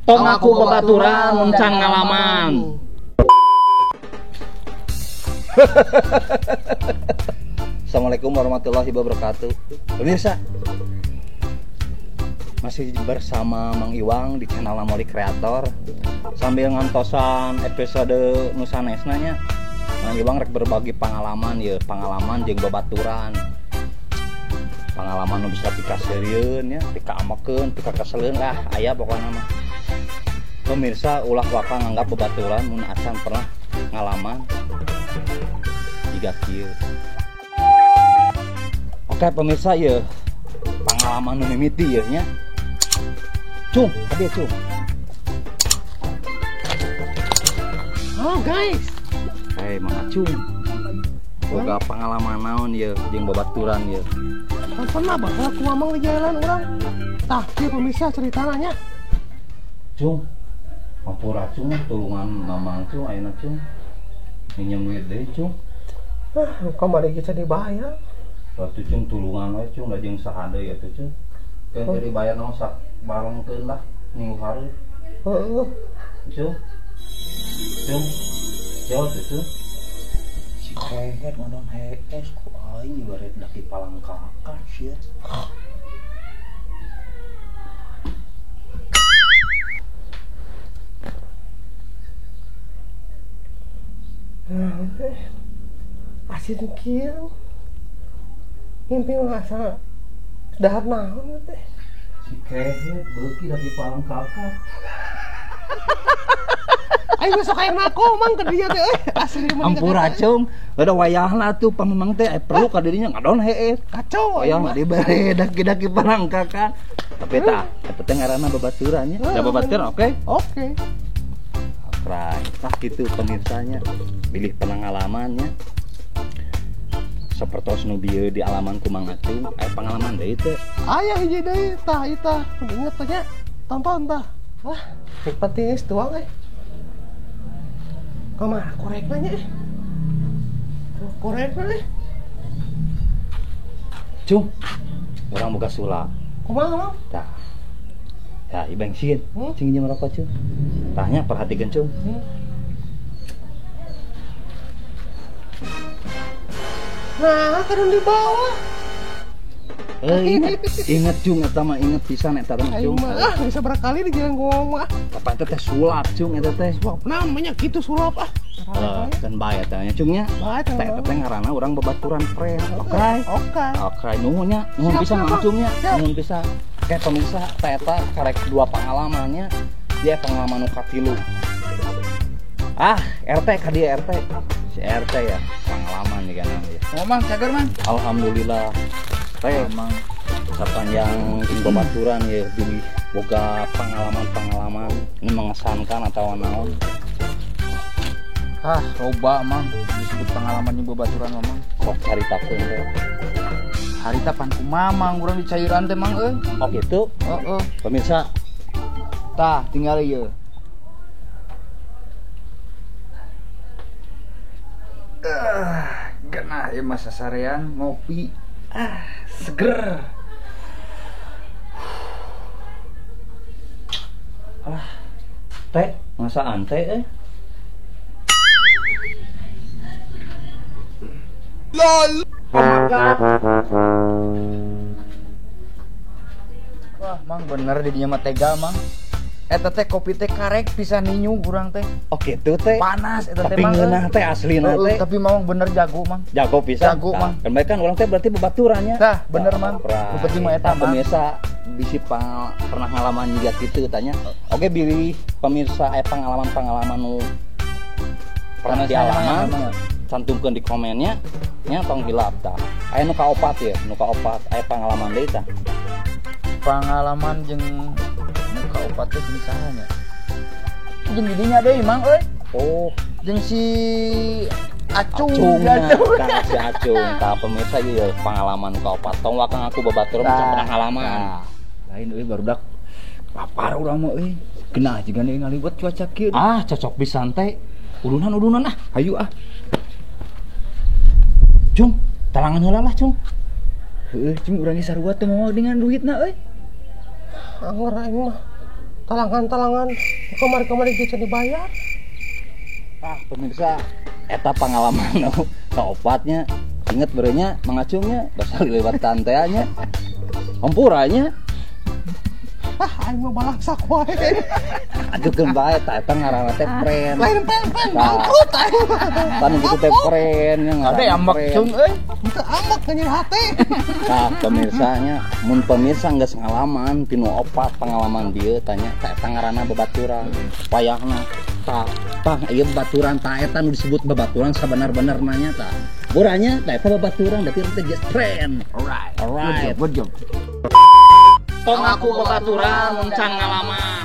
Tong aku babaturan muncang ngalaman. Assalamualaikum warahmatullahi wabarakatuh. Pemirsa, masih bersama Mang Iwang di channel Namoli Kreator. Sambil ngantosan episode nusanesna nya, Mang Iwang rek berbagi pengalaman ya, pengalaman jeung babaturan. Pengalaman nu bisa dikaseureun nya, dikaamekeun, dikakaseleun lah aya pokona mah. Pemirsa ulah waka nganggap babaturan mun acan pernah ngalaman jiga kieu. Oke pemirsa ya, pengalaman nu mimiti ya nya. Cung, hadiah cung. Oh guys, Mang Acung. Boga pengalaman naon ya jeung babaturan ya. kan pernah bakal aku ngomong di jalan orang. Tah, dia pemirsa ceritanya nya. Cung, mampura cung, tulungan mamang cung, ayeuna cung. Minjem duit deui cung. Kembali kita dibayar. Waktu cung tulungan we cung, da jeung saha deui atuh cung. Keun teu dibayar naon sak barengkeun lah minggu hareup. Heeh. Cung. Cung. Jauh tuh cung. Si hehet ngadon hees ku aing ibarat daki palang kakas ya. Asin kieu. Mimpi ngasa dahar naon teh. Si hehet beuki daki palang kakas. Aing besok aing ngaku mang ke dia teh asli mun. Ampura cung, ada wayahna tuh pamemang teh perlu ka dirinya ngadon hees. Kacau Wayah mah dibere daki-daki palang kakas. Tapi tah, eta teh ngaranna babaturan nya. Da babaturan oke? Oke. Right. Nah gitu pemirsanya, pilih pengalamannya seperti nu bieu di alaman ku Mang Acung, pengalaman deui teh. Aya hiji deui tah eta, inget teh nya. Tonton tah. Wah, hikmatis tuang Kamar korekna nya korekna Cung, urang boga sulap. Kumaha Mang? Tah. Ya, ibang sieun. Cing jeung rokok Cung. Tahnya perhatikeun Cung. Nah, kan di bawah. Ingat Cung, eta mah inget pisan eta mah Cung. Bisa berkali di jalan ngomong mah. Apa eta teh sulap Cung eta teh. Sulap namanya gitu sulap Kan bae eta nya Cung nya. Teh eta teh ngaranna urang babaturan friend. Oke, nuhun nya. Nuhun pisan Mang Acung nya. Nuhun pisan. Kayak pemirsa teh eta karek dua pengalamannya. Dia pengalaman nu katilu. RT ka dia RT. Si RT ya, pengalaman nih kan ya. Ngomong cager man. Alhamdulillah. Teh emang sepanjang babaturan ya di boga pengalaman-pengalaman ini mengesankan atau naon. Loba mang disebut pengalaman di babaturan mamang. Kok caritakeun teh. Harita pan kumaha mang urang di cairan teh mang euy. Oh gitu. Heeh. Pemirsa, Tah, tinggal ieu. Genah ieu mah sasarean ngopi. Seger. teh ngasaan teh LOL. Wah, mang bener di dinya mah tega mang. Eta teh kopi teh karek pisan ninyu urang teh. Oh gitu teh. Panas eta teh tapi mang. ngeunah teh aslina teh. Tapi mang bener jago mang. Jago pisan. Jago mang. Kan bae kan urang teh berarti babaturannya. Tah, bener mang. Nu penting mah eta mang. Pemirsa bisi pernah ngalaman juga gitu tanya. Oke, bilih pemirsa pengalaman-pengalaman nu pernah dialaman. Cantumkeun di komennya nya tong hilap tah. Aya nu kaopat ya, nu kaopat aya pengalaman deui tah. Pengalaman jeung nu kaopat teh jeung saha nya? Jeung di dinya deui mang euy. Oh, jeung si Acung si Acung. Tah pemirsa ieu pengalaman nu kaopat. Tong wakang aku babaturan pernah ngalaman. Lain euy barudak lapar urang mah euy. Genah jiga nih ngalibet cuaca kieu. Cocok pisan teh. Udunan hayu Cung, talangan heula lah, Cung. Heeh, Cung urang ge sarua teu moal dengan duitna euy. Anggar aing mah talangan kemarin bisa dibayar. Pemirsa eta pengalaman kaopatnya inget berenya mengacungnya dasar lewat tanteanya hampuranya Aing mah balaksak wae. ajukeun bae eta ngaranna teh pren Lain pen bangkrut aing. tan gitu teh pren yang Ada ambek cung euy. Itu ambek nyeri hati. nah pemirsanya mun pemirsa geus ngalaman tinu opat pengalaman dieu tanya eta ngaranna babaturan payahna tah ieu babaturan tah eta nu disebut babaturan sabenar-bener nanya tah buranya tah eta babaturan berarti teh geus pren alright Good job. tong aku babaturan mencang ngalaman